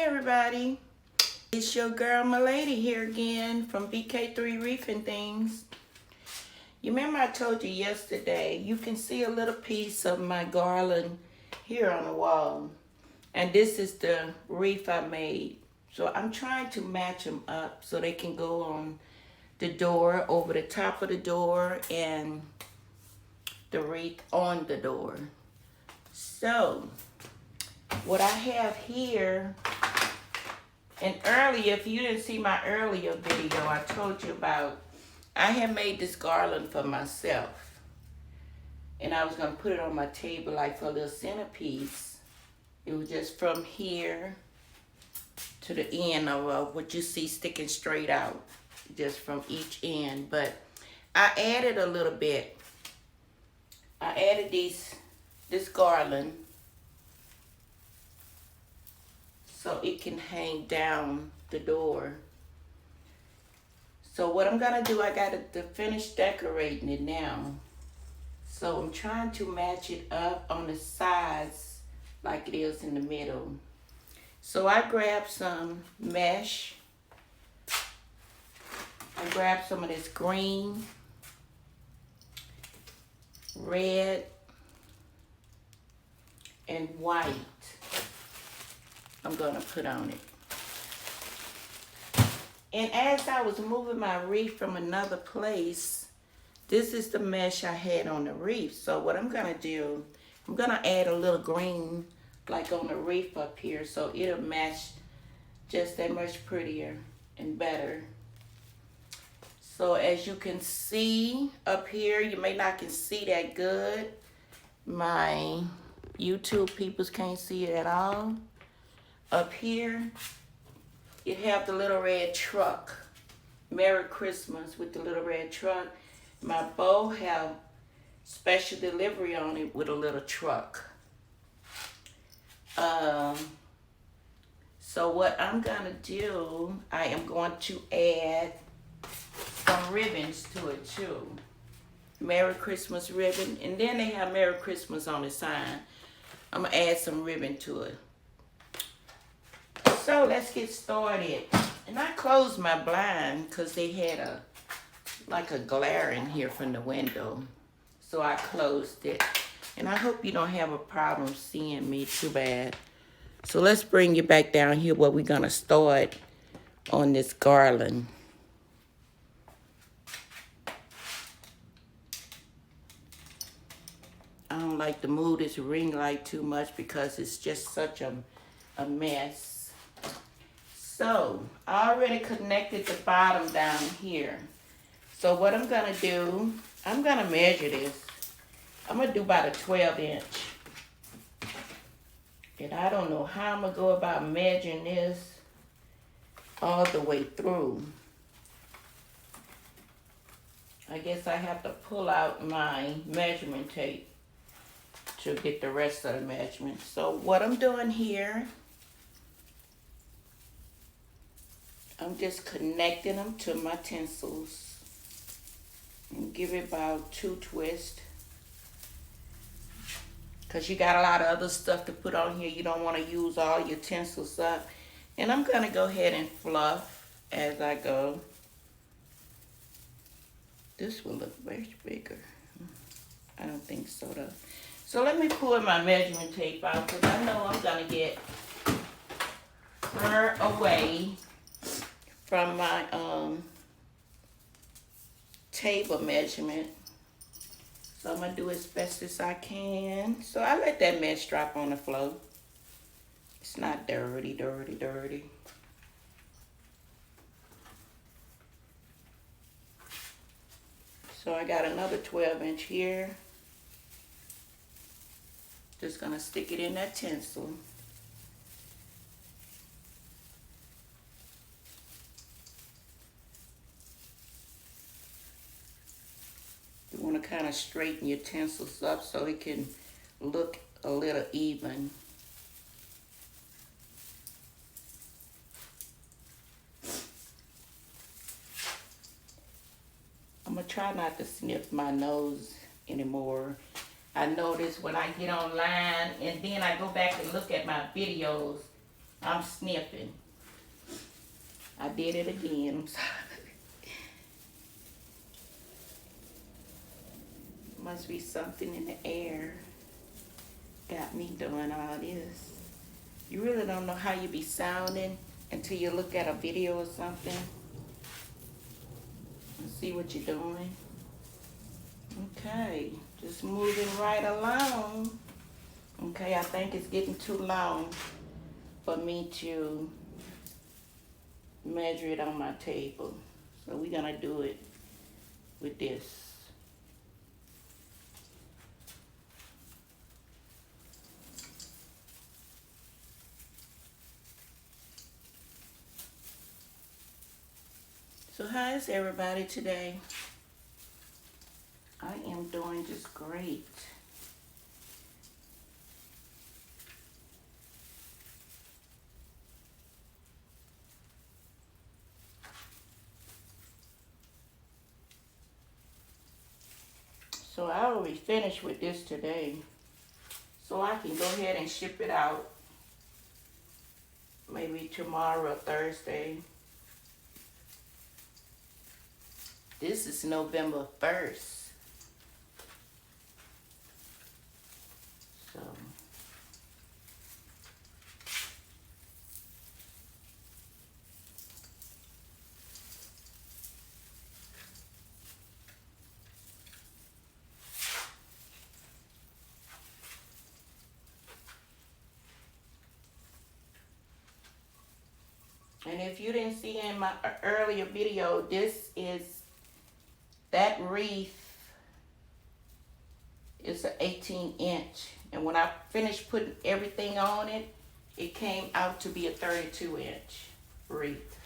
everybody, it's your girl Milady here again from BK3 Reefing Things. You remember I told you yesterday, you can see a little piece of my garland here on the wall. And this is the reef I made. So I'm trying to match them up so they can go on the door, over the top of the door, and the wreath on the door. So what I have here, and earlier, if you didn't see my earlier video, I told you about, I had made this garland for myself. And I was going to put it on my table like for a little centerpiece. It was just from here to the end of what you see sticking straight out. Just from each end. But I added a little bit. I added this garland so it can hang down the door. So what I'm gonna do, I gotta finish decorating it now. So I'm trying to match it up on the sides like it is in the middle. So I grabbed some mesh. I grabbed some of this green, red, and white. I'm gonna put on it. And as I was moving my wreath from another place, this is the mesh I had on the wreath. So what I'm gonna do, I'm gonna add a little green like on the wreath up here so it'll match just that much prettier and better. So as you can see up here, you may not can see that good. My YouTube peoples can't see it at all. Up here, you have the little red truck. Merry Christmas with the little red truck. My bow have special delivery on it with a little truck. So what I'm gonna do, I am going to add some ribbons to it too. Merry Christmas ribbon. And then they have Merry Christmas on the sign. I'm gonna add some ribbon to it. So let's get started. And I closed my blind because they had like a glare in here from the window. So I closed it. And I hope you don't have a problem seeing me too bad. So let's bring you back down here where we're gonna start on this garland. I don't like to move this ring light too much because it's just such a mess. So I already connected the bottom down here. So what I'm gonna do, I'm gonna measure this. I'm gonna do about a 12-inch. And I don't know how I'm gonna go about measuring this all the way through. I guess I have to pull out my measurement tape to get the rest of the measurements. So what I'm doing here, I'm just connecting them to my tinsels and give it about 2 twists. Because you got a lot of other stuff to put on here. You don't want to use all your tinsels up. And I'm going to go ahead and fluff as I go. This will look much bigger. I don't think so though. So let me pull my measurement tape out because I know I'm going to get far away from my table measurement. So I'm going to do as best as I can. So I let that mesh drop on the floor. It's not dirty, dirty, dirty. So I got another 12-inch here. Just gonna stick it in that tinsel. You want to kind of straighten your tinsels up so it can look a little even. I'm gonna try not to sniff my nose anymore. I notice when I get online and then I go back and look at my videos, I'm sniffing. I did it again. I'm sorry. Must be something in the air got me doing all this. You really don't know how you be sounding until you look at a video or something and see what you're doing. Okay, just moving right along. Okay, I think it's getting too long for me to measure it on my table. So we're gonna do it with this. So how is everybody today? I am doing just great. So I will be finished with this today. So I can go ahead and ship it out. Maybe tomorrow or Thursday. This is November 1st. So. And if you didn't see in my earlier video, this is that wreath is an 18-inch. And when I finished putting everything on it, it came out to be a 32-inch wreath.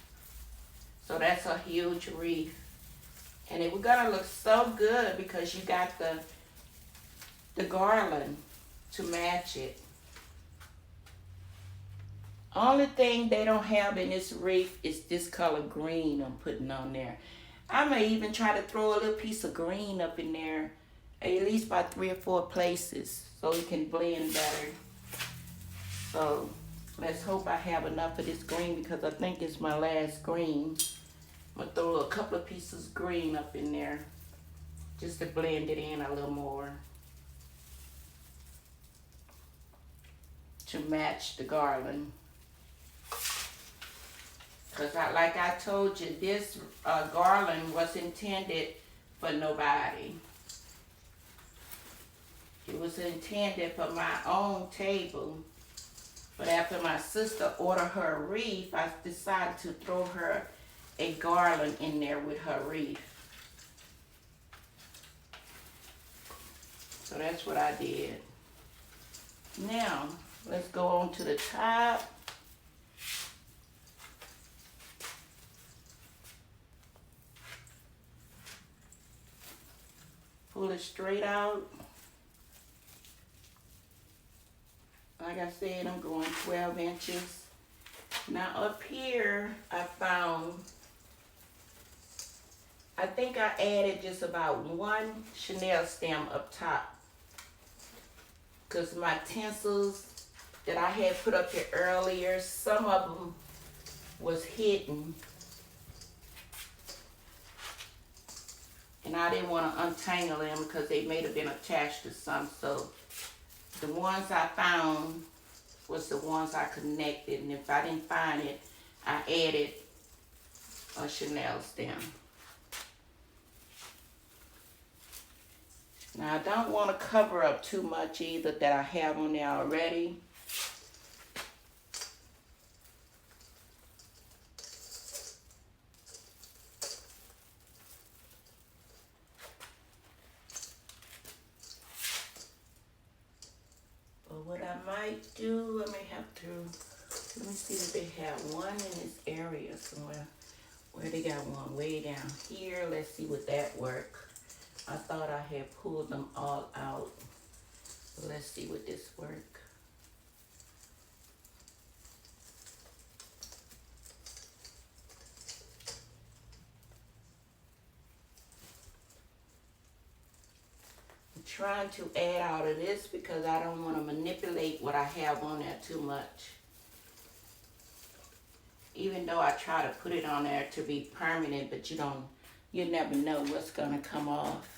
So that's a huge wreath. And it was gonna look so good because you got the garland to match it. Only thing they don't have in this wreath is this color green I'm putting on there. I may even try to throw a little piece of green up in there, at least by 3 or 4 places, so it can blend better. So let's hope I have enough of this green because I think it's my last green. I'm gonna throw a couple of pieces of green up in there just to blend it in a little more to match the garland. Because like I told you, this garland was intended for nobody. It was intended for my own table. But after my sister ordered her a wreath, I decided to throw her a garland in there with her wreath. So that's what I did. Now, let's go on to the top. Pull it straight out. Like I said, I'm going 12 inches. Now up here, I think I added just about 1 chenille stem up top. Because my tinsels that I had put up here earlier, some of them was hidden. And I didn't want to untangle them because they may have been attached to some. So the ones I found was the ones I connected. And if I didn't find it, I added a chenille stem. Now I don't want to cover up too much either that I have on there already. But what I might do, I may have to, let me see if they have one in this area somewhere. Where they got one way down here. Let's see would that work. I thought I had pulled them all out. So let's see would this work. I'm trying to add all of this because I don't want to manipulate what I have on there too much. Even though I try to put it on there to be permanent, but you never know what's gonna come off.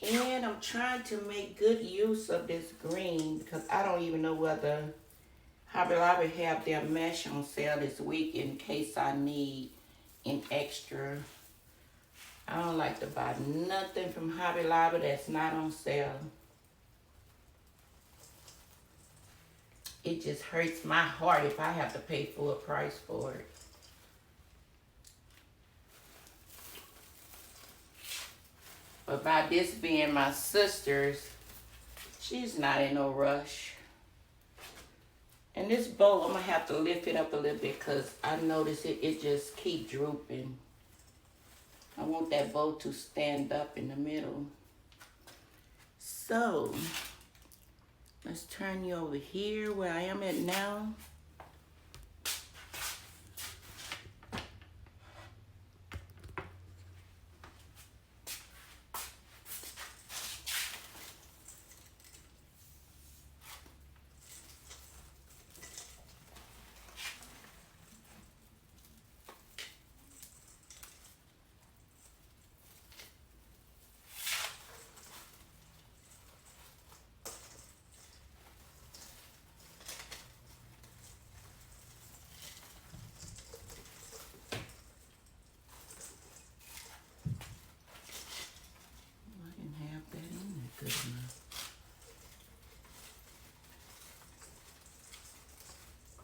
And I'm trying to make good use of this green because I don't even know whether Hobby Lobby have their mesh on sale this week in case I need an extra. I don't like to buy nothing from Hobby Lobby that's not on sale. It just hurts my heart if I have to pay full price for it. But by this being my sister's, she's not in no rush. And this bowl, I'm going to have to lift it up a little bit because I notice it just keep drooping. I want that bowl to stand up in the middle. So, let's turn you over here where I am at now.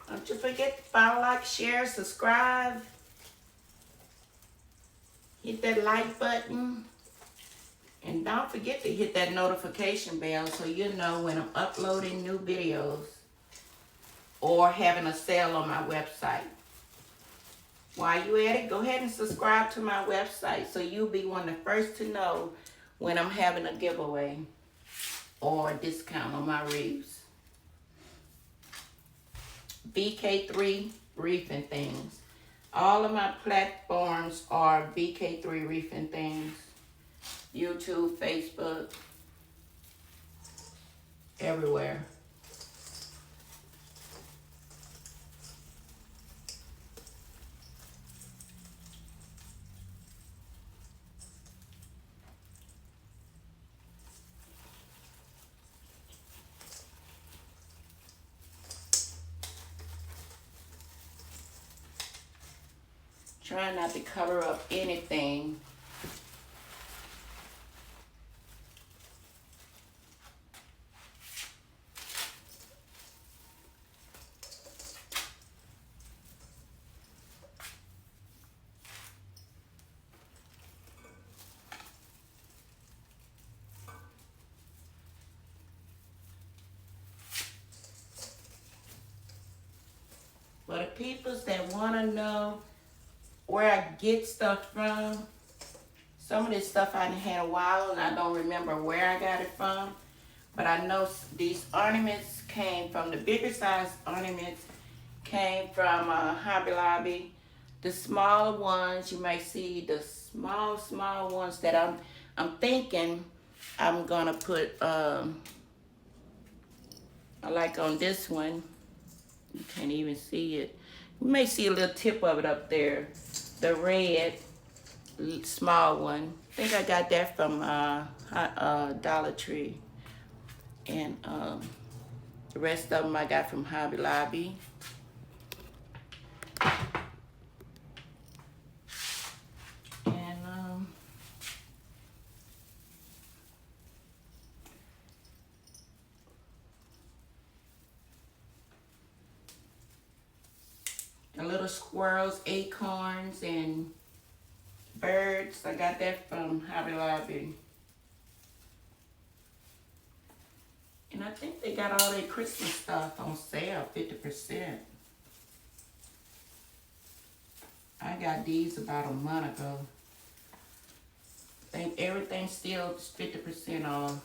Don't you forget to follow, like, share, subscribe. Hit that like button. And don't forget to hit that notification bell so you know when I'm uploading new videos or having a sale on my website. While you at it, go ahead and subscribe to my website so you'll be one of the first to know when I'm having a giveaway or a discount on my wreaths. BK3 Reef and Things. All of my platforms are BK3 Reef and Things. YouTube, Facebook, everywhere. Trying not to cover up anything. For the peoples that want to know where I get stuff from, some of this stuff I had a while and I don't remember where I got it from, but I know these ornaments came from, the bigger size ornaments came from Hobby Lobby. The smaller ones, you might see the small ones that I'm thinking I'm gonna put, like on this one, you can't even see it. You may see a little tip of it up there. The red, small one. I think I got that from Dollar Tree. And the rest of them I got from Hobby Lobby. The little squirrels, acorns, and birds. I got that from Hobby Lobby. And I think they got all their Christmas stuff on sale, 50%. I got these about a month ago. I think everything's still 50% off.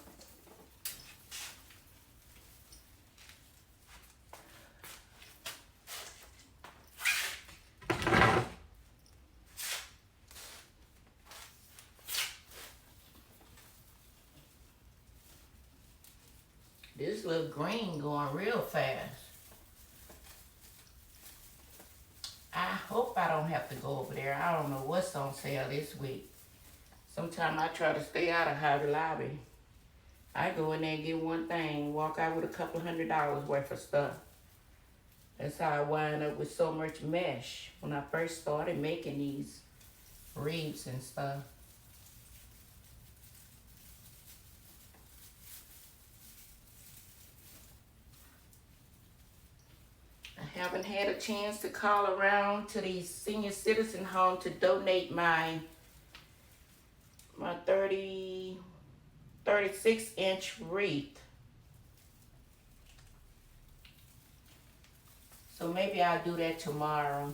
This little green going real fast. I hope I don't have to go over there. I don't know what's on sale this week. Sometimes I try to stay out of Hobby Lobby. I go in there and get one thing, walk out with a couple $100 worth of stuff. That's how I wind up with so much mesh when I first started making these wreaths and stuff. I haven't had a chance to call around to the senior citizen home to donate my 36-inch wreath. So maybe I'll do that tomorrow.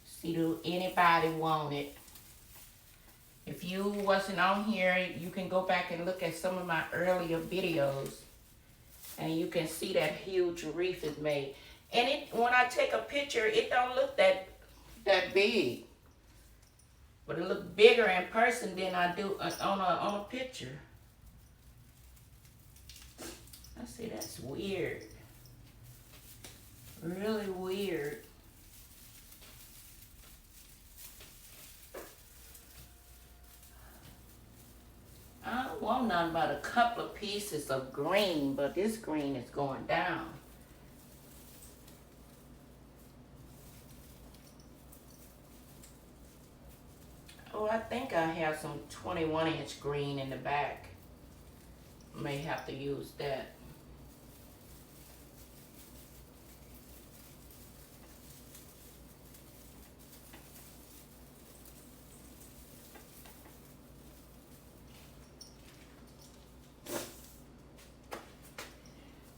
See, do anybody want it? If you wasn't on here, you can go back and look at some of my earlier videos. And you can see that huge wreath is made. And when I take a picture, it don't look that big. But it looks bigger in person than I do on a picture. I see, that's weird. Really weird. I don't want nothing but a couple of pieces of green, but this green is going down. Oh, I think I have some 21-inch green in the back. May have to use that.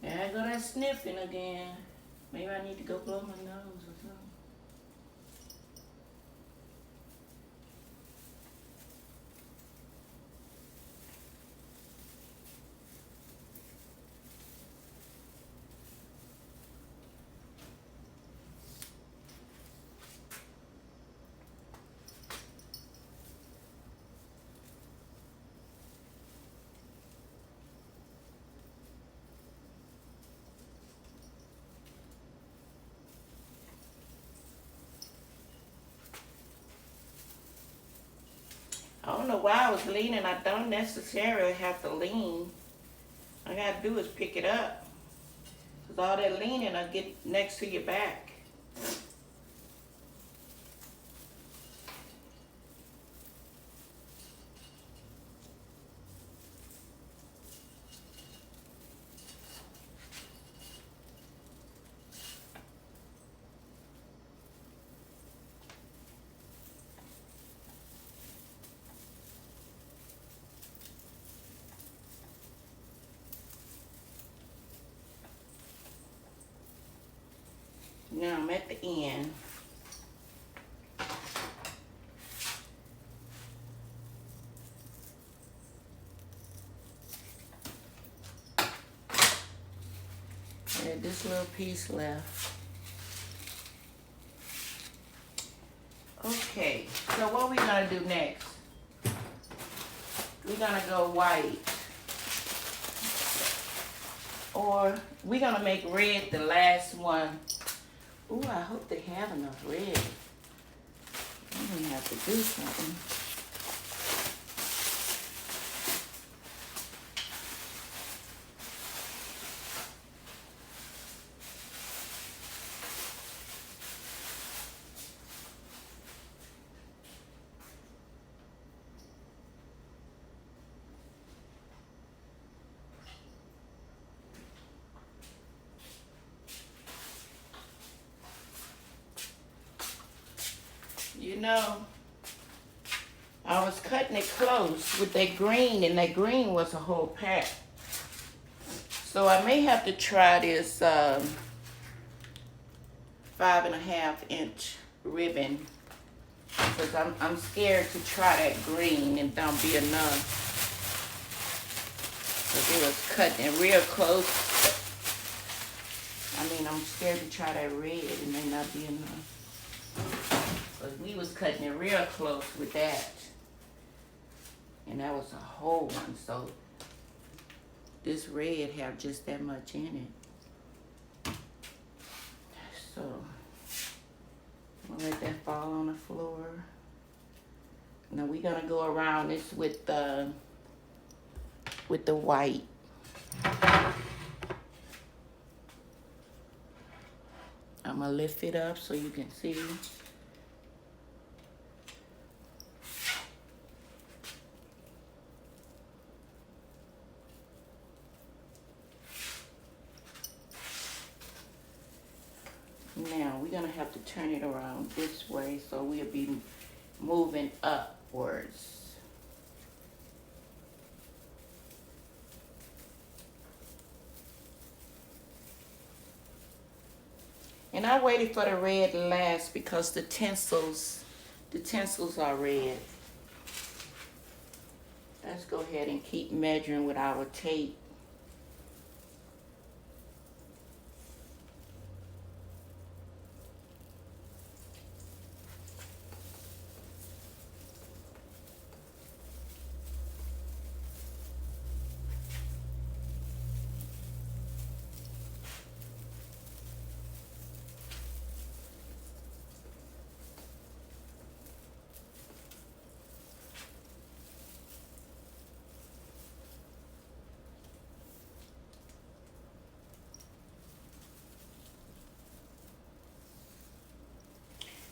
There I go that sniffing again. Maybe I need to go blow my nose or something. I don't know why I was leaning. I don't necessarily have to lean. All I gotta do is pick it up. Cause all that leaning, I get next to your back. Now I'm at the end. Add this little piece left. Okay, so what we gonna do next? We're gonna go white. Or we're gonna make red the last one. Ooh, I hope they have enough red. I'm gonna have to do something. You know, I was cutting it close with that green, and that green was a whole pack. So I may have to try this 5.5-inch ribbon, because I'm scared to try that green and don't be enough. Because it was cutting real close. I mean, I'm scared to try that red. It may not be enough. But we was cutting it real close with that. And that was a whole one. So this red have just that much in it. So I'm gonna let that fall on the floor. Now we're gonna go around this with the white. I'm gonna lift it up so you can see. Now we're gonna have to turn it around this way so we'll be moving upwards. And I waited for the red last because the tinsels are red. Let's go ahead and keep measuring with our tape.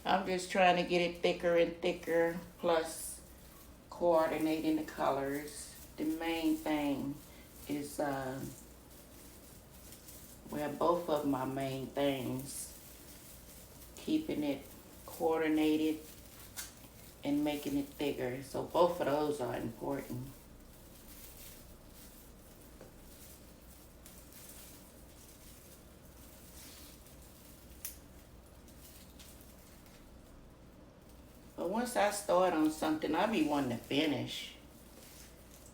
I'm just trying to get it thicker and thicker, plus coordinating the colors. The main thing is, well, both of my main things, keeping it coordinated and making it thicker. So both of those are important. But once I start on something, I be wanting to finish.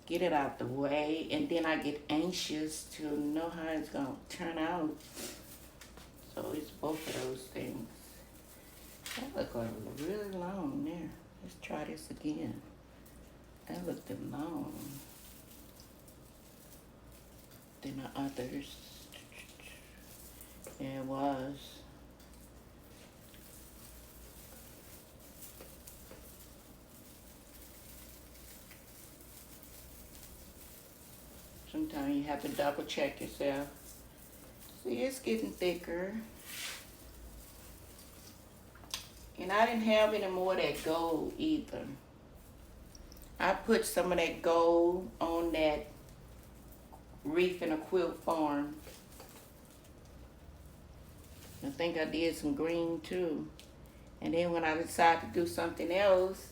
Get it out the way, and then I get anxious to know how it's gonna turn out. So it's both of those things. That looked like really long there. Let's try this again. That looked long than the others. Yeah, it was. Sometimes you have to double check yourself. See, it's getting thicker. And I didn't have any more of that gold either. I put some of that gold on that reef in a quilt form. I think I did some green too. And then when I decide to do something else,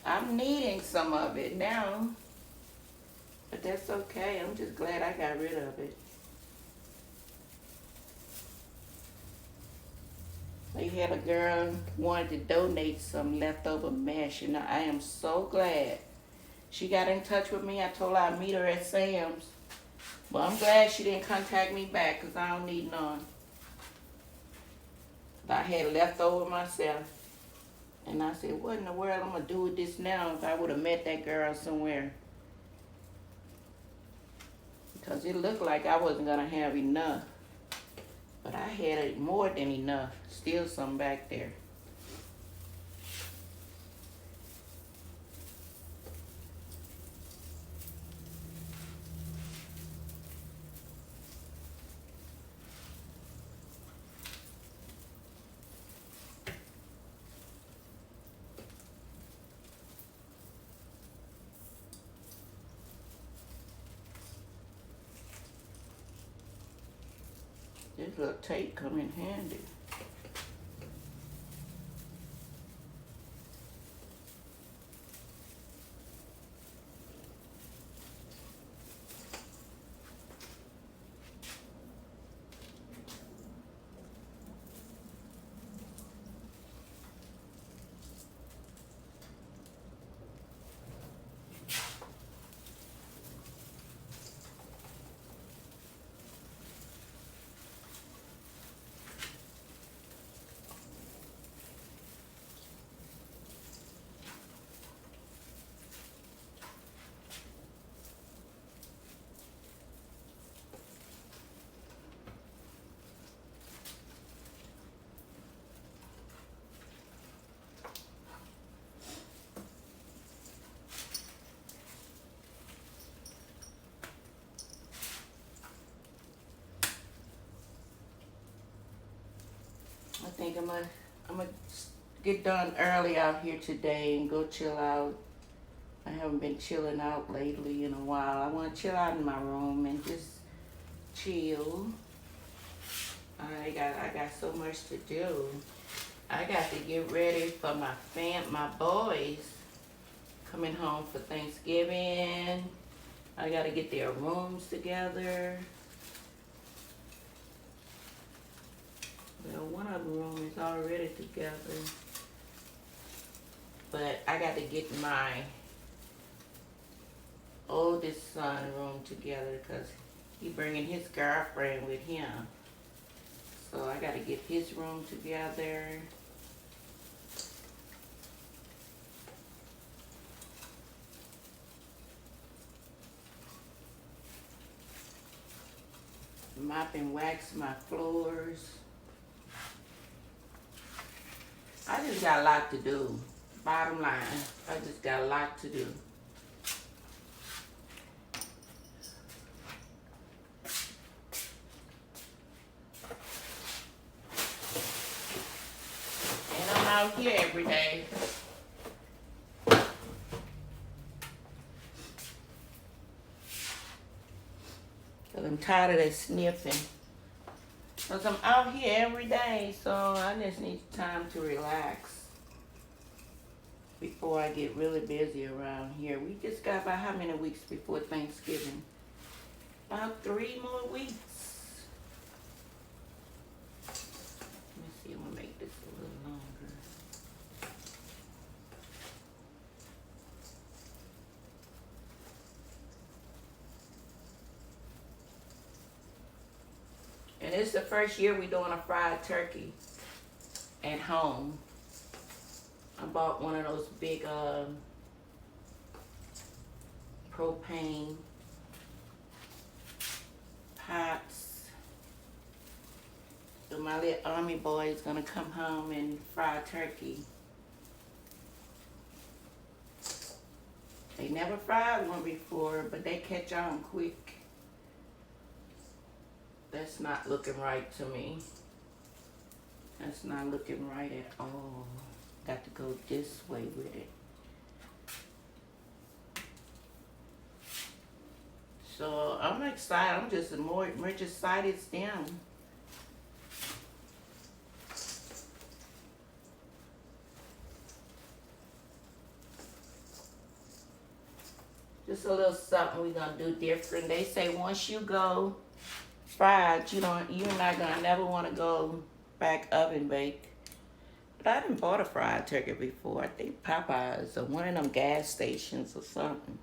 I'm needing some of it now. But that's okay. I'm just glad I got rid of it. They had a girl wanted to donate some leftover mesh, and I am so glad. She got in touch with me. I told her I'd meet her at Sam's. But I'm glad she didn't contact me back, because I don't need none. I had leftover myself. And I said, what in the world I'm going to do with this now if I would have met that girl somewhere? Because it looked like I wasn't going to have enough. But I had more than enough. Still some back there. This little tape come in handy. I think I'm gonna get done early out here today and go chill out. I haven't been chilling out lately in a while. I want to chill out in my room and just chill. I got so much to do. I got to get ready for my boys coming home for Thanksgiving. I got to get their rooms together. Well, one of the rooms is already together. But I got to get my oldest son room together because he bringing his girlfriend with him. So I got to get his room together. Mop and wax my floors. I just got a lot to do. Bottom line, I just got a lot to do. And I'm out here every day. Cause I'm tired of that sniffing. Cause I'm out here every day, so I just need time to relax before I get really busy around here. We just got about how many weeks before Thanksgiving? About 3 more weeks. Let me see, I'm gonna make this a little longer. And it's the first year we're doing a fried turkey at home. I bought one of those big propane pots. So my little army boy is gonna come home and fry turkey. They never fried one before, but they catch on quick. That's not looking right to me. That's not looking right at all. Got to go this way with it. So I'm excited. I'm just more excited than them. Just a little something we're gonna do different. They say once you go fried, you're not gonna never want to go back oven bake. But I didn't bought a fried turkey before. I think Popeyes or one of them gas stations or something.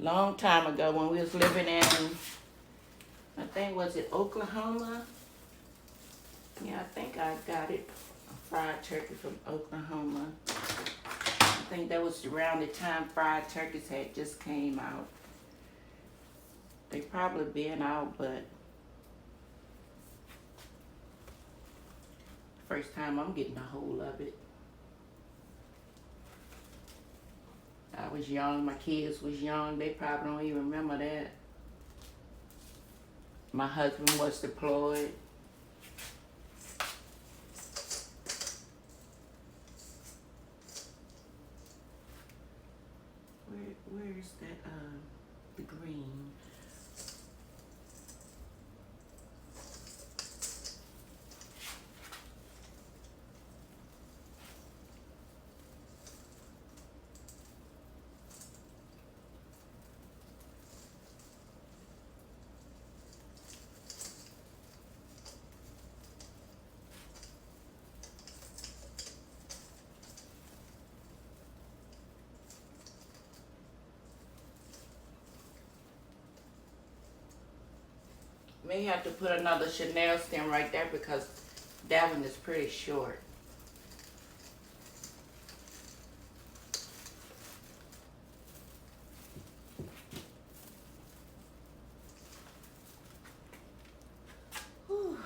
Long time ago when we was living in, I think was it Oklahoma? Yeah, I think I got it, a fried turkey from Oklahoma. I think that was around the time fried turkeys had just came out. They probably been out, but first time I'm getting a hold of it. I was young, my kids was young, they probably don't even remember that. My husband was deployed. Where is that, the green? May have to put another Chanel stem right there because that one is pretty short. Whew.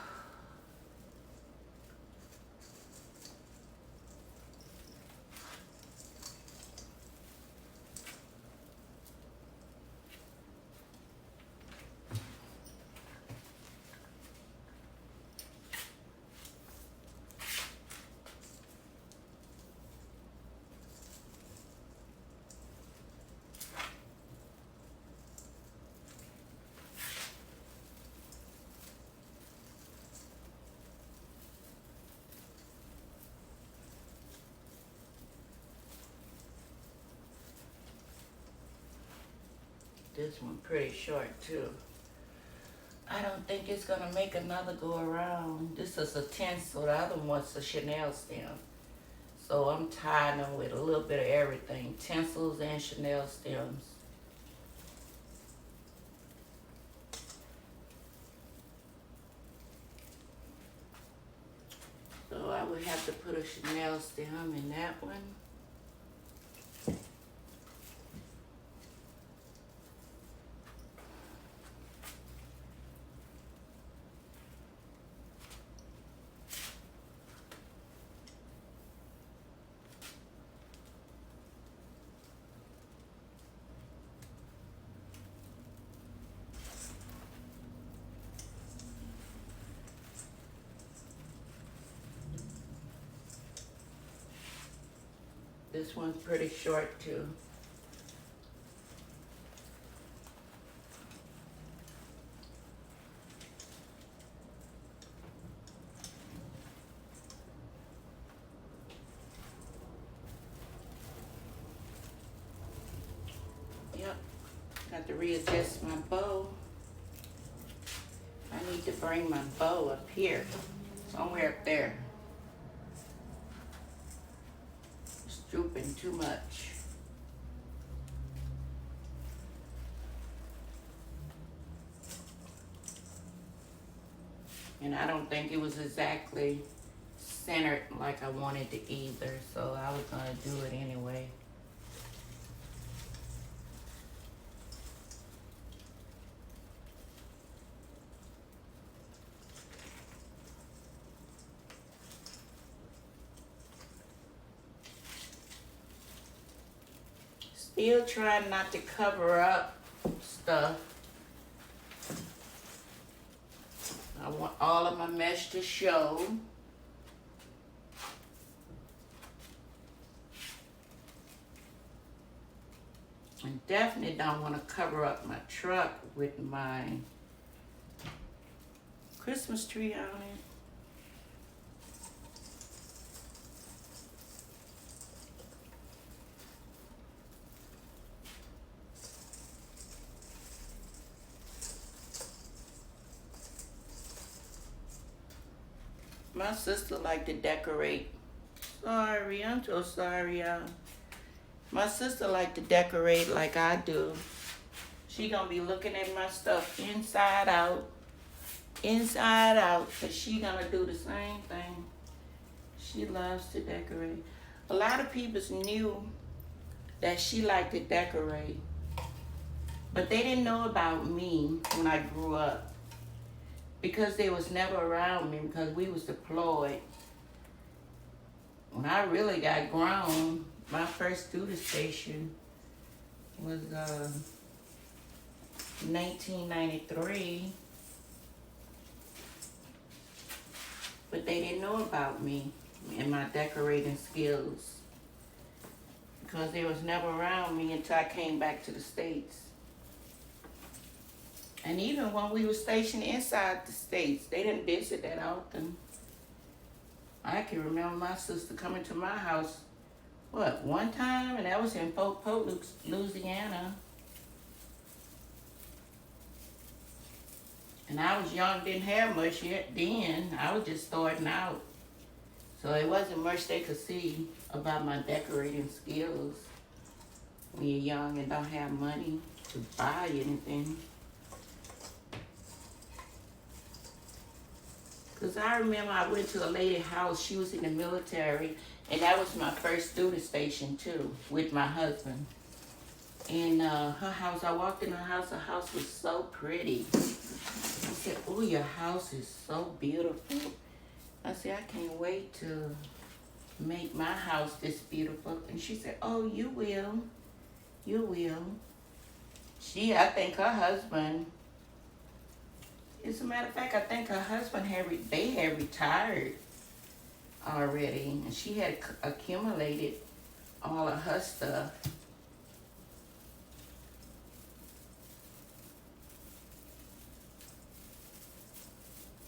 this one pretty short too. I don't think it's gonna make another go around. This is a tinsel, the other one's a Chanel stem. So I'm tying them with a little bit of everything, tinsels and Chanel stems. So I would have to put a Chanel stem in that one. This one's pretty short too. Yep, got to readjust my bow. I need to bring my bow up here, somewhere up there. Drooping too much. And I don't think it was exactly centered like I wanted to either, so I was gonna do it anyway. Still trying not to cover up stuff. I want all of my mesh to show. And definitely don't want to cover up my truck with my Christmas tree on it. My sister liked to decorate. Sorry, I'm so sorry, y'all. My sister liked to decorate like I do. She gonna be looking at my stuff inside out, cause she gonna do the same thing. She loves to decorate. A lot of people knew that she liked to decorate, but they didn't know about me when I grew up. Because they was never around me because we was deployed. When I really got grown, my first duty station was 1993. But they didn't know about me and my decorating skills because they was never around me until I came back to the States. And even when we were stationed inside the States, they didn't visit that often. I can remember my sister coming to my house, one time? And that was in Fort Polk, Louisiana. And I was young, didn't have much yet then. I was just starting out. So it wasn't much they could see about my decorating skills when you're young and don't have money to buy anything. Because I remember I went to a lady's house, she was in the military, and that was my first duty station too, with my husband. And her house, I walked in her house was so pretty. I said, oh, your house is so beautiful. I said, I can't wait to make my house this beautiful. And she said, oh, you will. You will. I think her husband, as a matter of fact, I think her husband had retired already, and she had accumulated all of her stuff.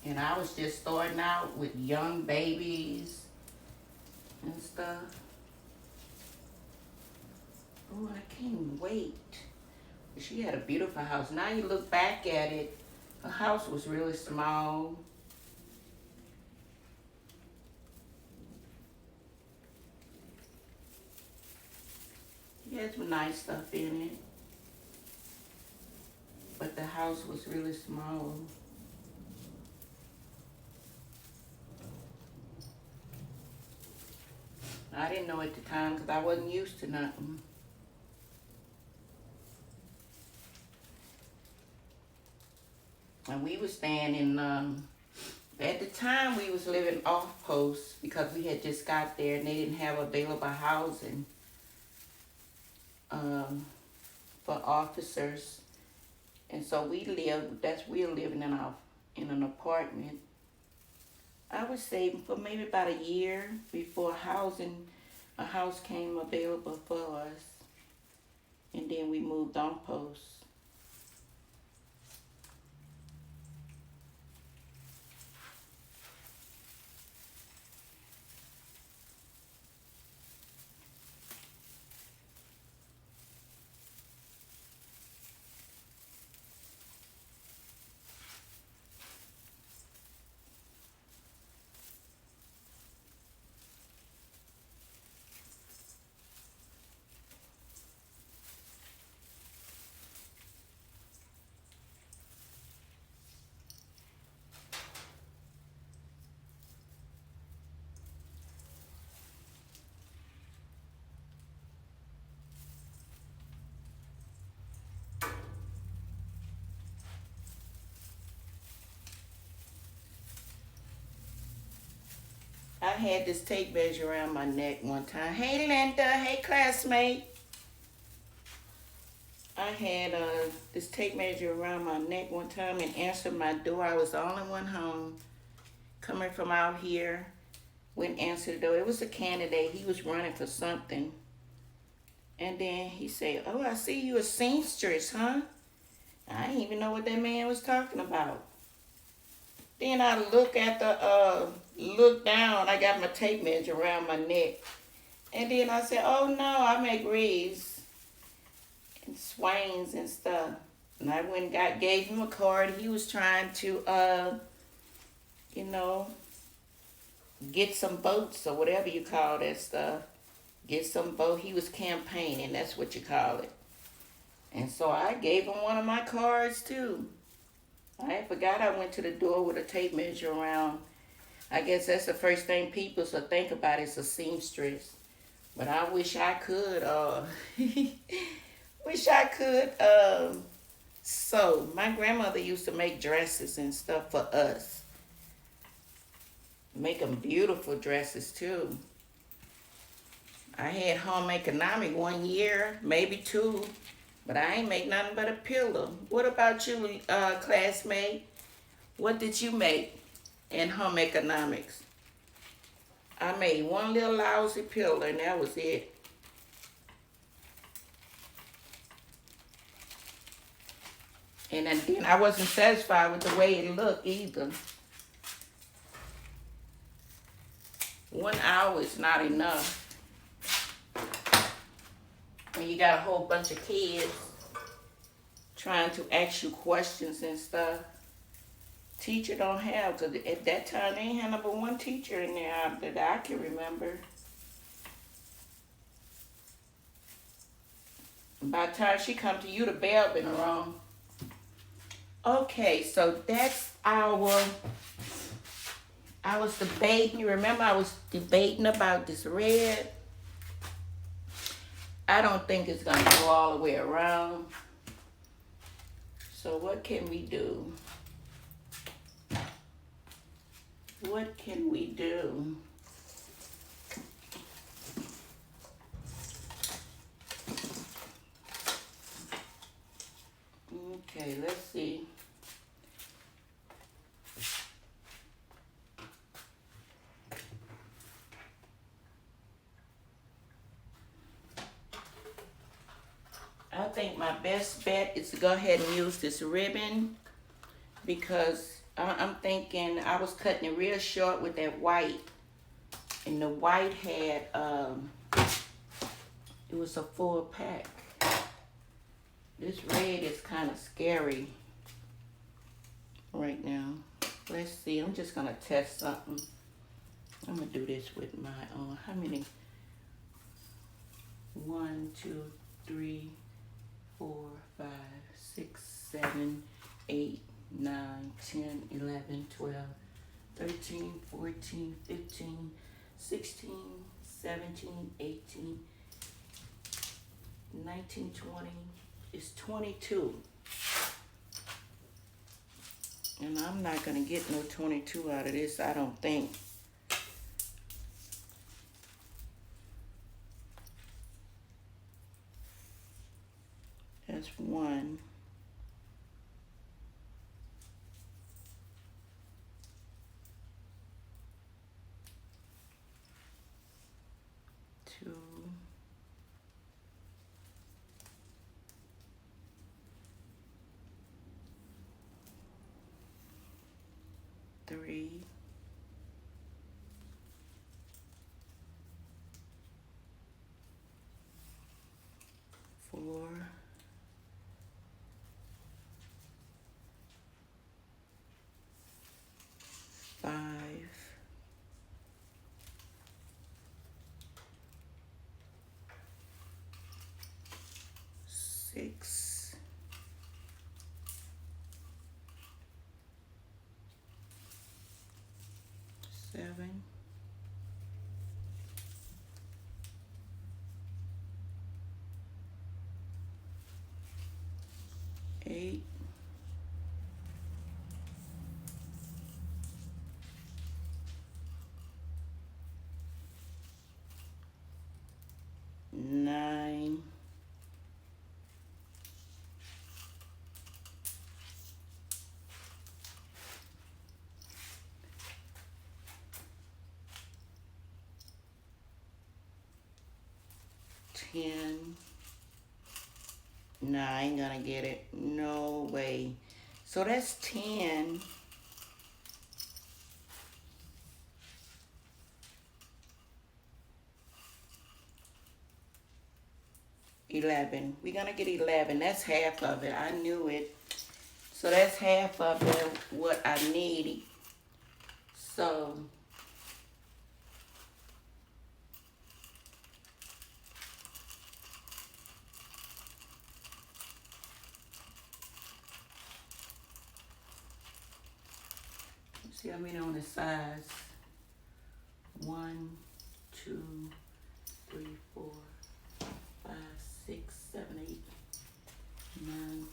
And I was just starting out with young babies and stuff. Oh, I can't wait. She had a beautiful house. Now you look back at it, her house was really small. She had some nice stuff in it, but the house was really small. I didn't know at the time because I wasn't used to nothing. And we was staying in, at the time we was living off post because we had just got there and they didn't have available housing for officers. And so we were living in an apartment. I was saving for maybe about a year before a house came available for us. And then we moved on post. I had this tape measure around my neck one time. Hey, Linda. Hey, classmate. I had this tape measure around my neck one time and answered my door. I was the only one home coming from out here. Went and answered the door. It was a candidate. He was running for something. And then he said, "Oh, I see you a seamstress, huh?" I didn't even know what that man was talking about. Then I look down, I got my tape measure around my neck. And then I said, "Oh no, I make wreaths and swains and stuff." And I went and gave him a card. He was trying to, get some votes or whatever you call that stuff. Get some vote. He was campaigning, that's what you call it. And so I gave him one of my cards too. I forgot I went to the door with a tape measure around. I guess that's the first thing people should think about is a seamstress. But I wish I could, sew. My grandmother used to make dresses and stuff for us. Make them beautiful dresses too. I had home economic 1 year, maybe 2. But I ain't make nothing but a pillow. What about you, classmate? What did you make in home economics? I made one little lousy pillow and that was it. And then I wasn't satisfied with the way it looked either. 1 hour is not enough. When you got a whole bunch of kids trying to ask you questions and stuff, teacher don't have, because at that time they ain't had number one teacher in there that I can remember. By the time she come to you, the bell been rung. Okay, so that's I was debating, you remember I was debating about this red. I don't think it's gonna go all the way around. So what can we do? What can we do? Okay, let's see. I think my best bet is to go ahead and use this ribbon because I'm thinking I was cutting it real short with that white, and the white had it was a full pack. This red is kind of scary right now. Let's see. I'm just going to test something. I'm going to do this with my own. How many? 1, 2, 3, 4, 5, 6, 7, 8, 9, 10, 11, 12, 13, 14, 15, 16, 17, 18, 19, 20. It's 22. And I'm not going to get no 22 out of this, I don't think. That's 1. 2. 3. 4. 5. 6. 7. 8. 9. 10. No, I ain't gonna get it. No way. So that's 10. 11. We're gonna get 11. That's half of it. I knew it. So that's half of it, what I need. So see how many on the sides. 1, 2, 3, 4, 5, 6, 7, 8, 9,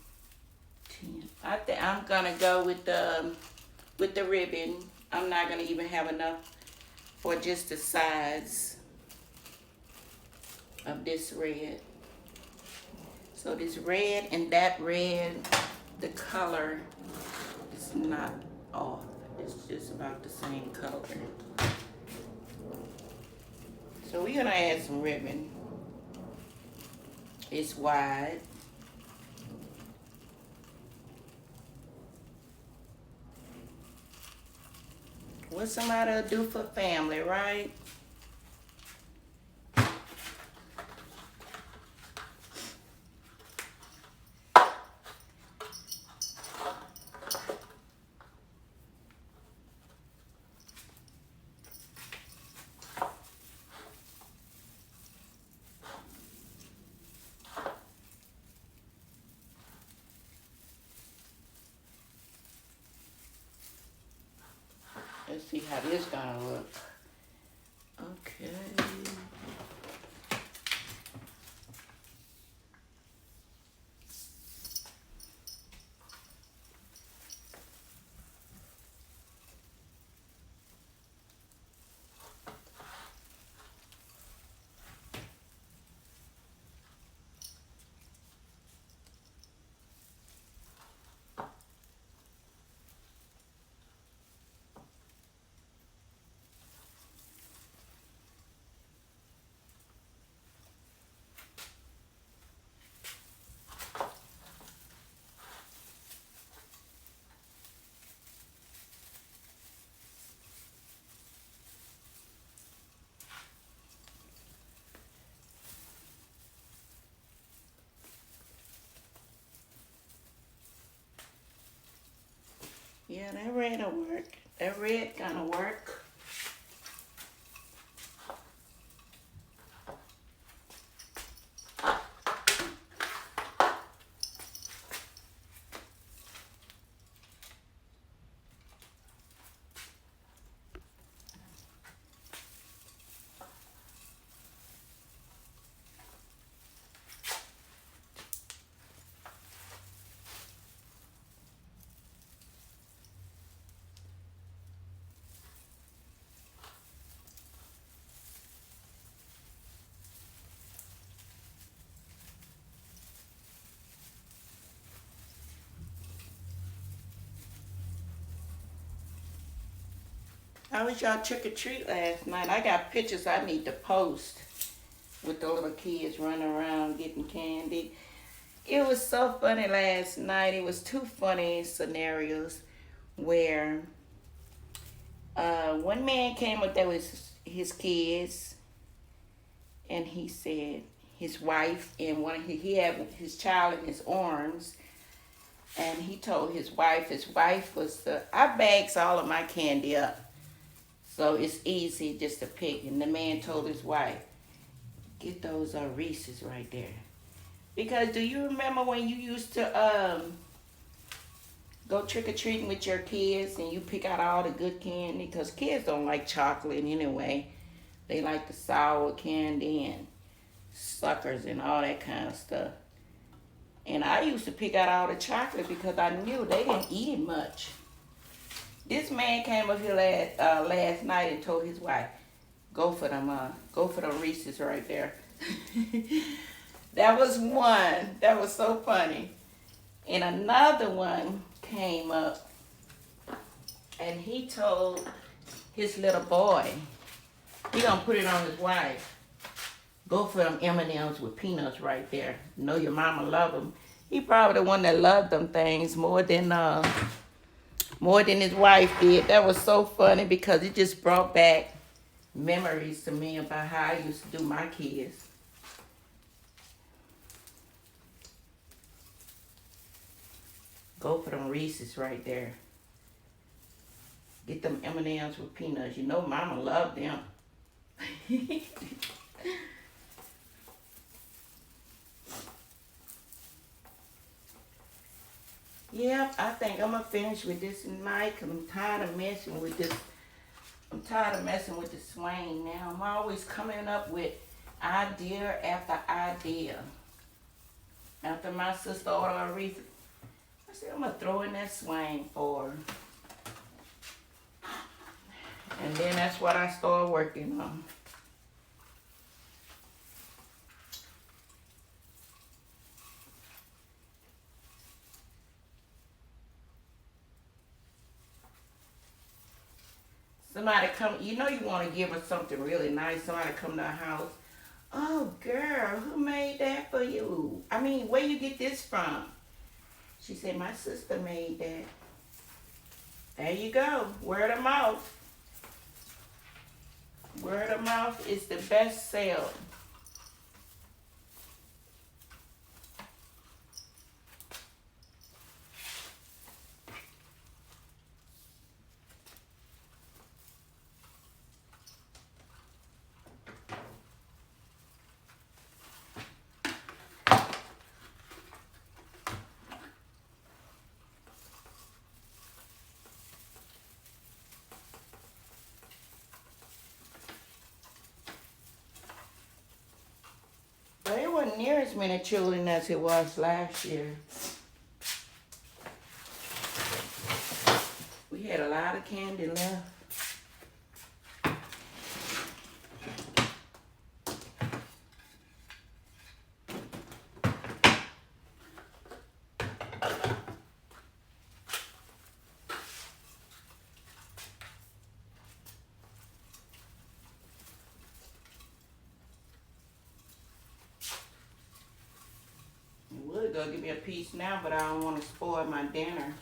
10. I think I'm gonna go with the ribbon. I'm not gonna even have enough for just the sides of this red. So this red and that red, the color is not off. It's just about the same color. So we're gonna add some ribbon. It's wide. What somebody'll do for family, right? Let's see how this gonna look. Okay. Yeah, that red will work. That red gonna work. How was y'all trick or treat last night? I got pictures I need to post with the little kids running around getting candy. It was so funny last night. It was two funny scenarios where one man came up there with his kids, and he said his wife and he had his child in his arms, and he told his wife was I bags all of my candy up. So it's easy just to pick. And the man told his wife, get those Reese's right there. Because do you remember when you used to go trick-or-treating with your kids and you pick out all the good candy? Because kids don't like chocolate anyway. They like the sour candy and suckers and all that kind of stuff. And I used to pick out all the chocolate because I knew they didn't eat it much. This man came up here last night and told his wife, go for them Reese's right there. That was one. That was so funny. And another one came up and he told his little boy, he gonna put it on his wife, go for them M&Ms with peanuts right there. Know your mama love them. He probably the one that loved them things more than his wife did. That was so funny because it just brought back memories to me about how I used to do my kids. Go for them Reese's right there. Get them M&Ms with peanuts. You know mama loved them. Yep, I think I'm gonna finish with this tonight because I'm tired of messing with this. I'm tired of messing with the swing now. I'm always coming up with idea after idea. After my sister ordered a wreath, I said I'm gonna throw in that swing for her. And then that's what I started working on. Somebody come, you know you want to give her something really nice. Somebody come to our house. Oh, girl, who made that for you? I mean, where you get this from? She said, my sister made that. There you go. Word of mouth. Word of mouth is the best seller. There wasn't near as many children as it was last year. We had a lot of candy left. Go give me a piece now, but I don't want to spoil my dinner.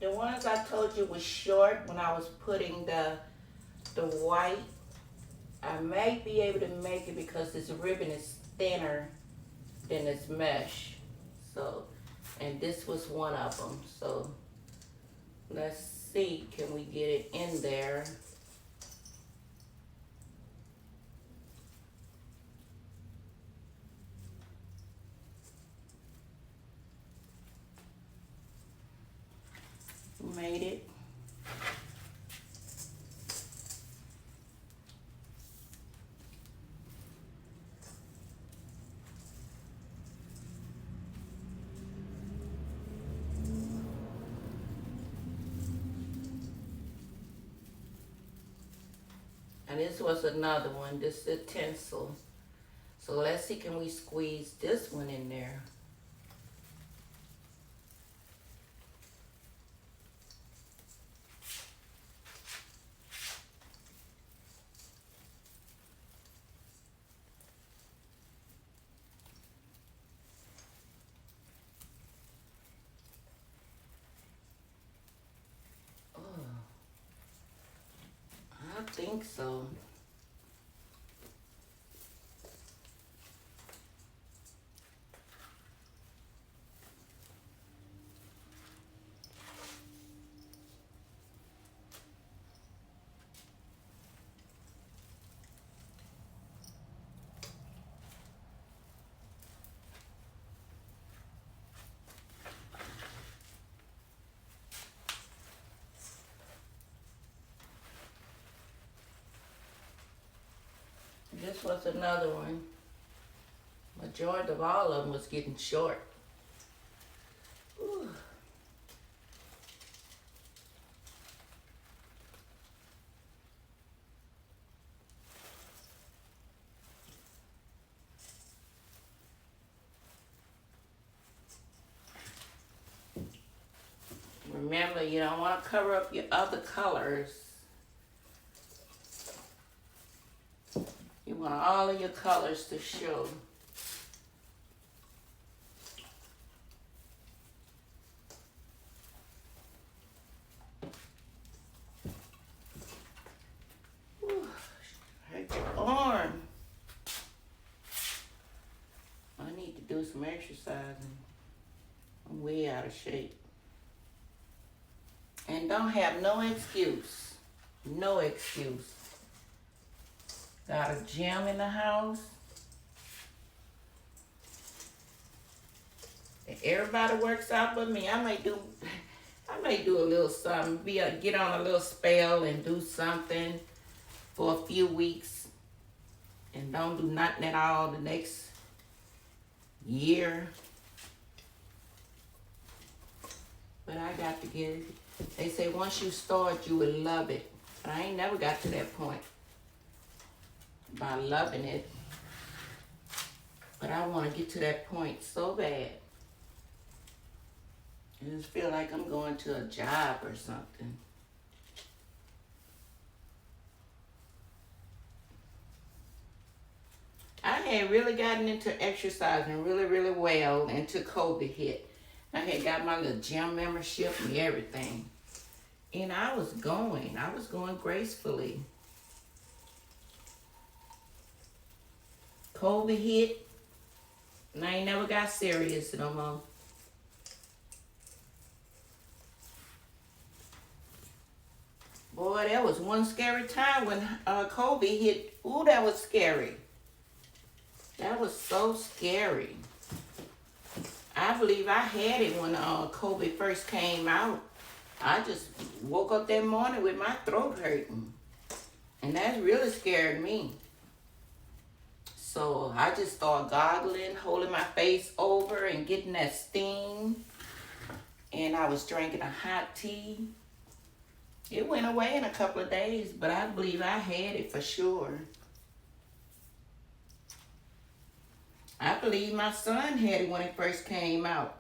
The ones I told you was short when I was putting the white. I may be able to make it because this ribbon is thinner than this mesh. So, and this was one of them. So, let's see, can we get it in there? Made it. And this was another one. This is a tinsel. So let's see, can we squeeze this one in there? Oh, I think so. This was another one. Majority of all of them was getting short. Ooh. Remember, you don't want to cover up your other colors. You want all of your colors to show. Whew, hurt your arm. I need to do some exercising. I'm way out of shape. And don't have no excuse. No excuse. Got a gym in the house. Everybody works out but me. I may do a little something. Get on a little spell and do something for a few weeks. And don't do nothing at all the next year. But I got to get it. They say once you start, you will love it. But I ain't never got to that point by loving it. But I want to get to that point so bad. I just feel like I'm going to a job or something. I had really gotten into exercising really well until COVID hit. I had got my little gym membership and everything. And I was going gracefully. COVID hit, and I ain't never got serious no more. Boy, that was one scary time when COVID hit. Ooh, that was scary. That was so scary. I believe I had it when COVID first came out. I just woke up that morning with my throat hurting. And that really scared me. So I just started gargling, holding my face over and getting that steam. And I was drinking a hot tea. It went away in a couple of days, but I believe I had it for sure. I believe my son had it when it first came out.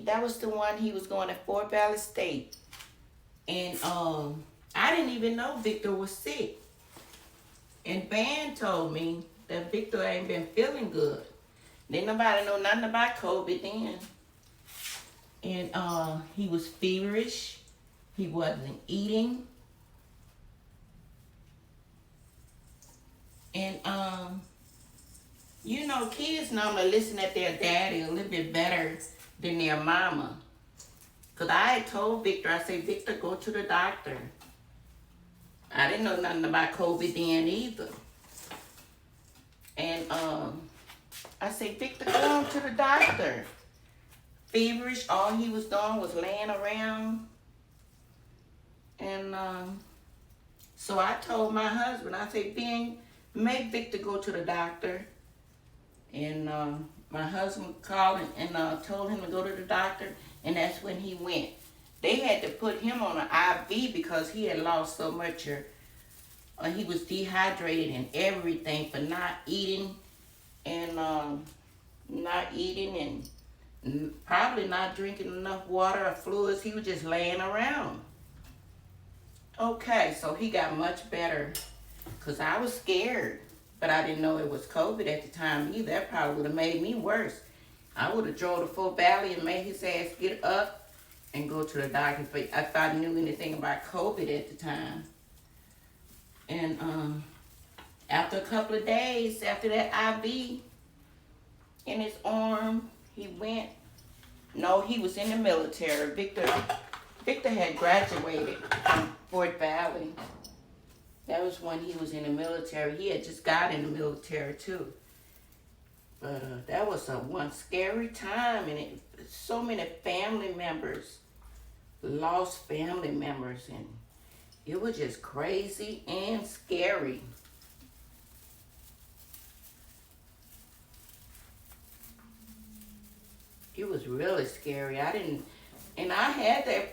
That was the one he was going to Fort Valley State. And I didn't even know Victor was sick. And Van told me that Victor ain't been feeling good. Didn't nobody know nothing about COVID then. And he was feverish. He wasn't eating. And you know, kids normally listen at their daddy a little bit better than their mama. Because I had told Victor, I said, Victor, go to the doctor. I didn't know nothing about COVID then either. And I said, Victor, go on to the doctor. Feverish, all he was doing was laying around. And so I told my husband, I said, Ben, make Victor go to the doctor. And my husband called and told him to go to the doctor, and that's when he went. They had to put him on an IV because he had lost so much. He was dehydrated and everything for not eating and probably not drinking enough water or fluids. He was just laying around. Okay, so he got much better because I was scared. But I didn't know it was COVID at the time either. That probably would have made me worse. I would have drove to Fort Valley and made his ass get up and go to the doctor if I knew anything about COVID at the time. And after a couple of days, after that IV in his arm, he went. No, he was in the military. Victor had graduated from Fort Valley. That was when he was in the military. He had just got in the military too. But that was one scary time, and so many family members lost family members, and it was just crazy and scary. It was really scary. I had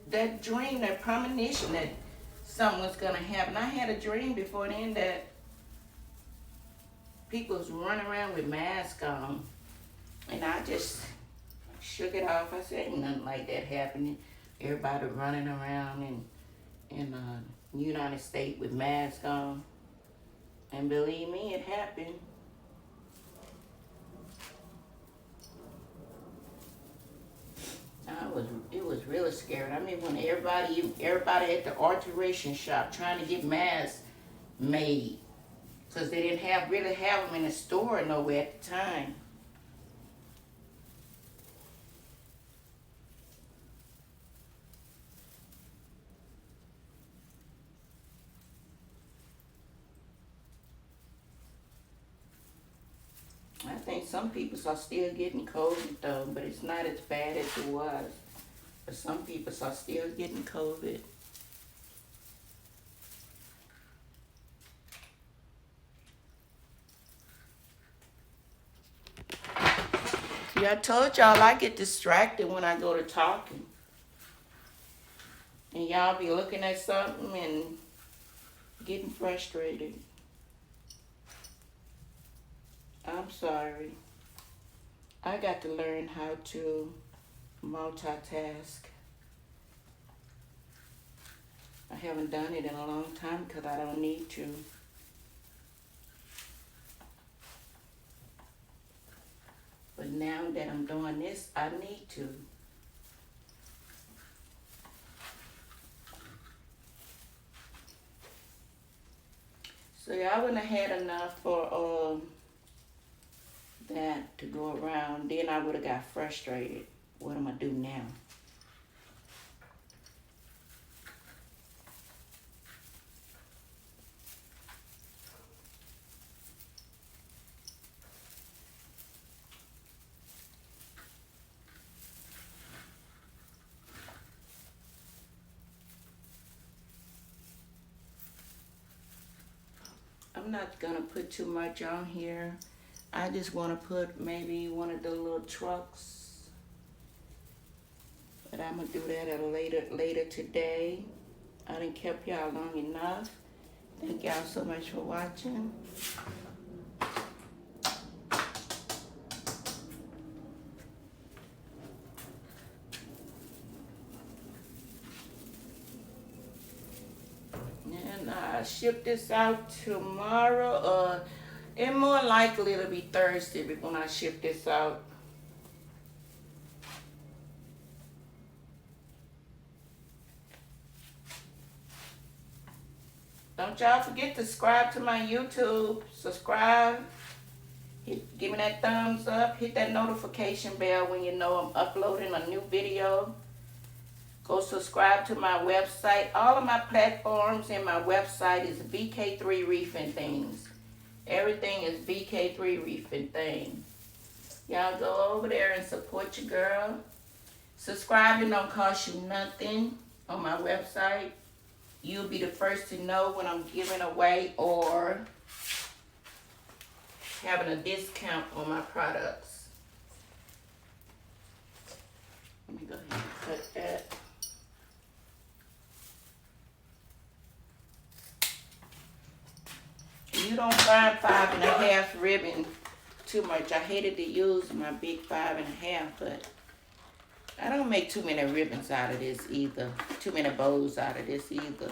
that dream, that premonition that something was gonna happen. I had a dream before then that people was running around with masks on, and I just shook it off. I said, ain't nothing like that happening. Everybody running around in the United States with masks on, and believe me, it happened. It was really scary. I mean, when everybody at the alteration shop trying to get masks made, because they didn't really have them in the store nowhere at the time. I think some people are still getting COVID though, but it's not as bad as it was. But some people are still getting COVID. See, I told y'all I get distracted when I go to talking. And y'all be looking at something and getting frustrated. I'm sorry. I got to learn how to multitask. I haven't done it in a long time because I don't need to. But now that I'm doing this, I need to. So y'all wouldn't have had enough for that to go around. Then I would have got frustrated. What am I do now? I'm not gonna put too much on here. I just want to put maybe one of the little trucks, but I'm gonna do that at a later today. I done kept y'all long enough. Thank y'all so much for watching. And I ship this out tomorrow. And more likely it'll be Thursday when I ship this out. Don't y'all forget to subscribe to my YouTube. Subscribe. Give me that thumbs up. Hit that notification bell when you know I'm uploading a new video. Go subscribe to my website. All of my platforms and my website is VK3 Reefing Things. Everything is VK3 Reefing Things. Y'all go over there and support your girl. Subscribing don't cost you nothing on my website. You'll be the first to know when I'm giving away or having a discount on my products. Let me go ahead and cut that. You don't find 5.5 ribbon too much. I hated to use my big 5.5, but I don't make too many ribbons out of this either. Too many bows out of this either.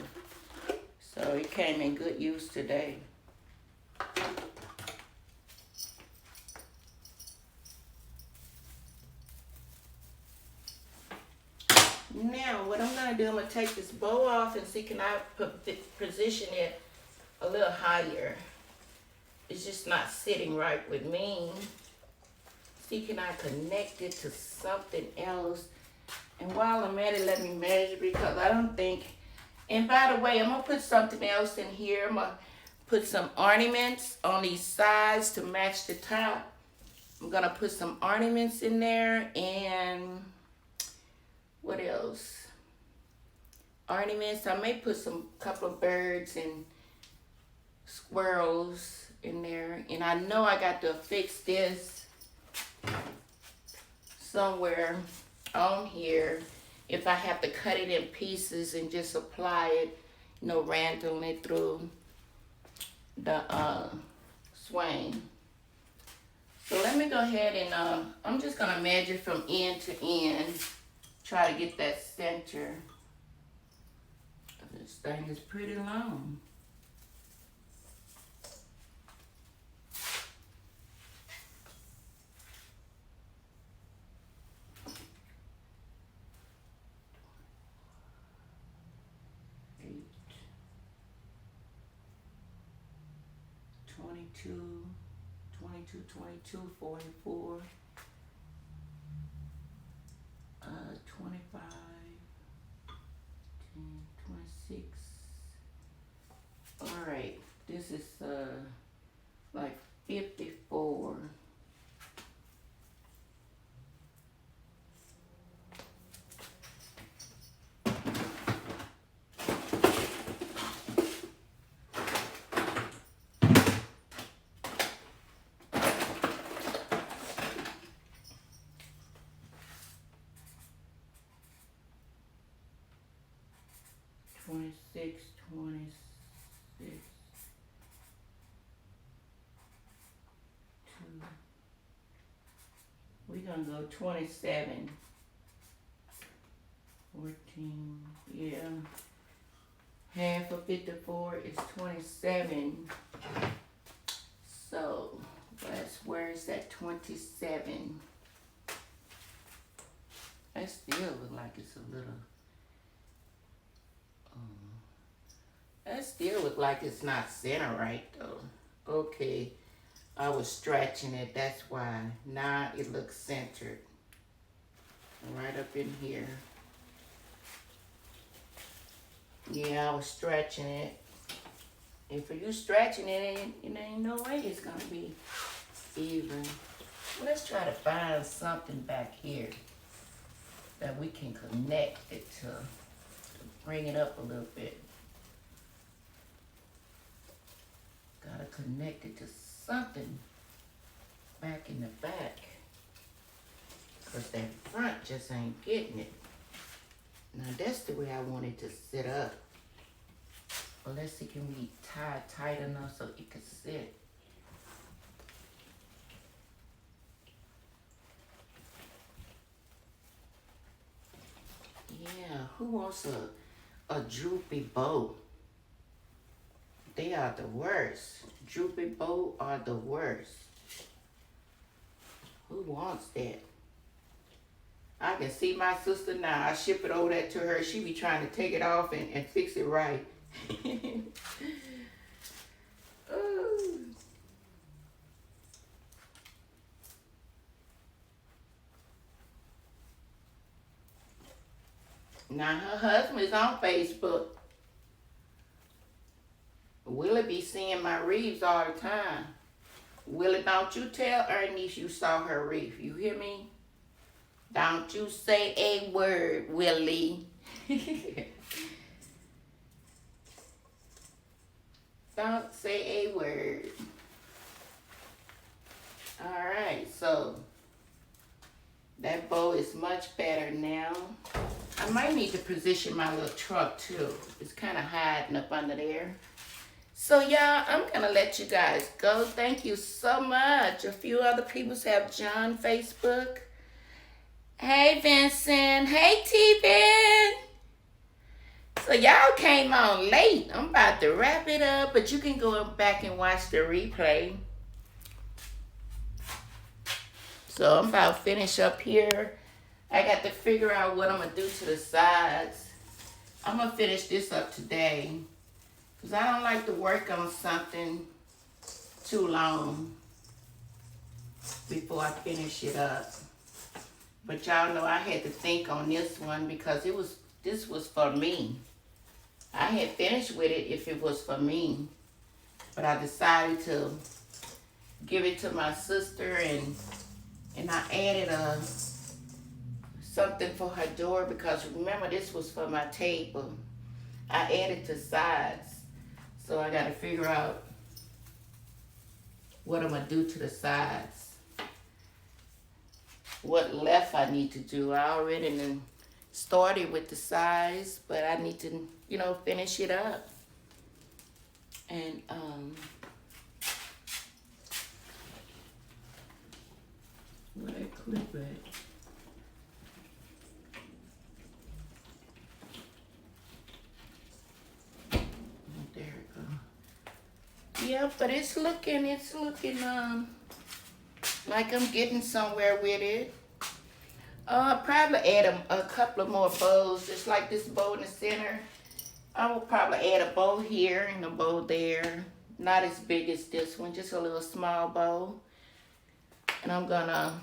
So it came in good use today. Now what I'm gonna do, I'm gonna take this bow off and see can I position it a little higher. It's just not sitting right with me. See, can I connect it to something else? And while I'm at it, let me measure because I don't think, and by the way, I'm gonna put something else in here. I'm gonna put some ornaments on these sides to match the top. I'm gonna put some ornaments in there and what else? Ornaments, I may put some couple of birds and squirrels in there, and I know I got to fix this somewhere on here if I have to cut it in pieces and just apply it, you know, randomly through the swing. So let me go ahead and I'm just gonna measure from end to end, try to get that center. This thing is pretty long. Two, 22, 22, 44, 25, 10, 26. All right, this is like 54. Twenty-six. We're gonna go 27. 14, yeah. Half of 54 is 27. So where is that 27? That still look like it's a little. That still look like it's not center right though. Okay, I was stretching it, that's why. Now it looks centered. Right up in here. Yeah, I was stretching it. And for you stretching it, it ain't no way it's gonna be even. Let's try to find something back here that we can connect it to bring it up a little bit. Gotta connect it to something back in the back. Cause that front just ain't getting it. Now that's the way I want it to sit up. Well, let's see, can we tie it tight enough so it can sit? Yeah, who wants a droopy bow? They are the worst. Droopy bow are the worst. Who wants that? I can see my sister now. I ship it over there to her. She be trying to take it off and fix it right. Ooh. Now her husband is on Facebook. Willie be seeing my reefs all the time. Willie, don't you tell Ernest you saw her reef. You hear me? Don't you say a word, Willie. Don't say a word. Alright, so that bow is much better now. I might need to position my little truck too. It's kind of hiding up under there. So y'all, I'm going to let you guys go. Thank you so much. A few other people have John Facebook. Hey, Vincent. Hey, T-Ben. So y'all came on late. I'm about to wrap it up, but you can go back and watch the replay. So I'm about to finish up here. I got to figure out what I'm going to do to the sides. I'm going to finish this up today, because I don't like to work on something too long before I finish it up. But y'all know I had to think on this one because this was for me. I had finished with it if it was for me. But I decided to give it to my sister, and I added something for her door, because remember this was for my table. I added the sides. So I got to figure out what I'm going to do to the sides. What left I need to do. I already started with the sides, but I need to, finish it up. And, where that clip at? Yeah, but it's looking like I'm getting somewhere with it. Probably add a couple of more bows, just like this bow in the center. I will probably add a bow here and a bow there. Not as big as this one, just a little small bow. And I'm gonna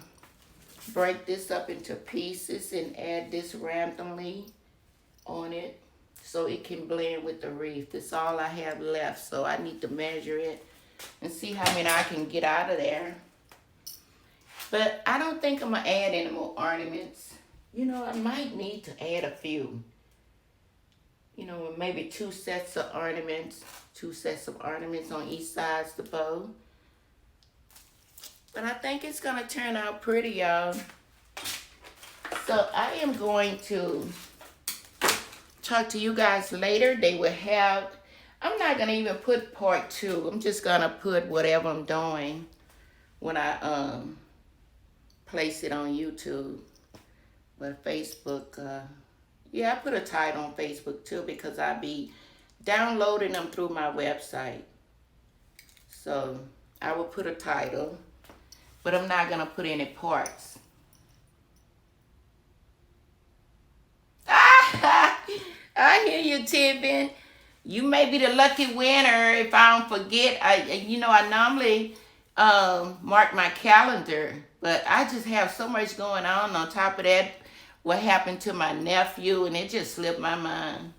break this up into pieces and add this randomly on it, so it can blend with the wreath. That's all I have left, so I need to measure it and see how many I can get out of there. But I don't think I'm going to add any more ornaments. I might need to add a few. Maybe two sets of ornaments on each side of the bow. But I think it's going to turn out pretty, y'all. So I am going to talk to you guys later. They will have, I'm not going to even put part 2. I'm just going to put whatever I'm doing when I place it on YouTube. But Facebook, yeah, I put a title on Facebook too, because I be downloading them through my website. So I will put a title, but I'm not going to put any parts. I hear you, Tibbin. You may be the lucky winner if I don't forget. I normally mark my calendar, but I just have so much going on. On top of that, what happened to my nephew, and it just slipped my mind.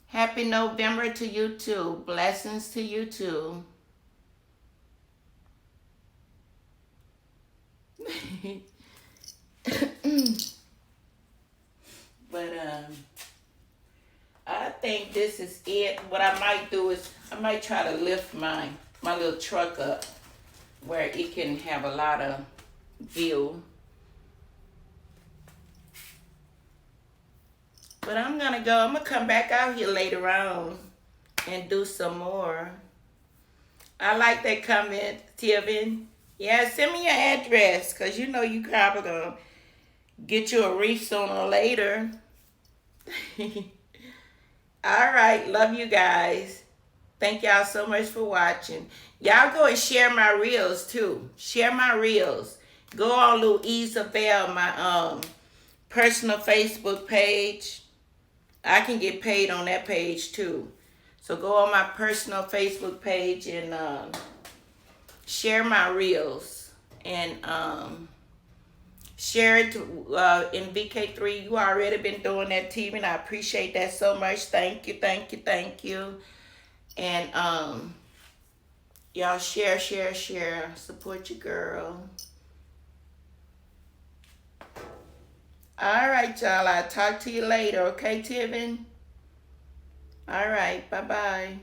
Happy November to you too. Blessings to you too. But I think this is it. What I might do is I might try to lift my little truck up where it can have a lot of view. But I'm gonna go. I'm gonna come back out here later on and do some more. I like that comment, Tivin. Yeah, send me your address, because you probably gonna get you a wreath sooner or later. All right, love you guys. Thank y'all so much for watching. Y'all go and share my reels too. Share my reels. Go on Louisa Bell, my personal Facebook page. I can get paid on that page too. So go on my personal Facebook page and share my reels and share it in VK3. You already been doing that, T V, and I appreciate that so much. Thank you, thank you, thank you. And y'all share, share, share. Support your girl. All right, y'all. I'll talk to you later. Okay, Tivin? All right. Bye-bye.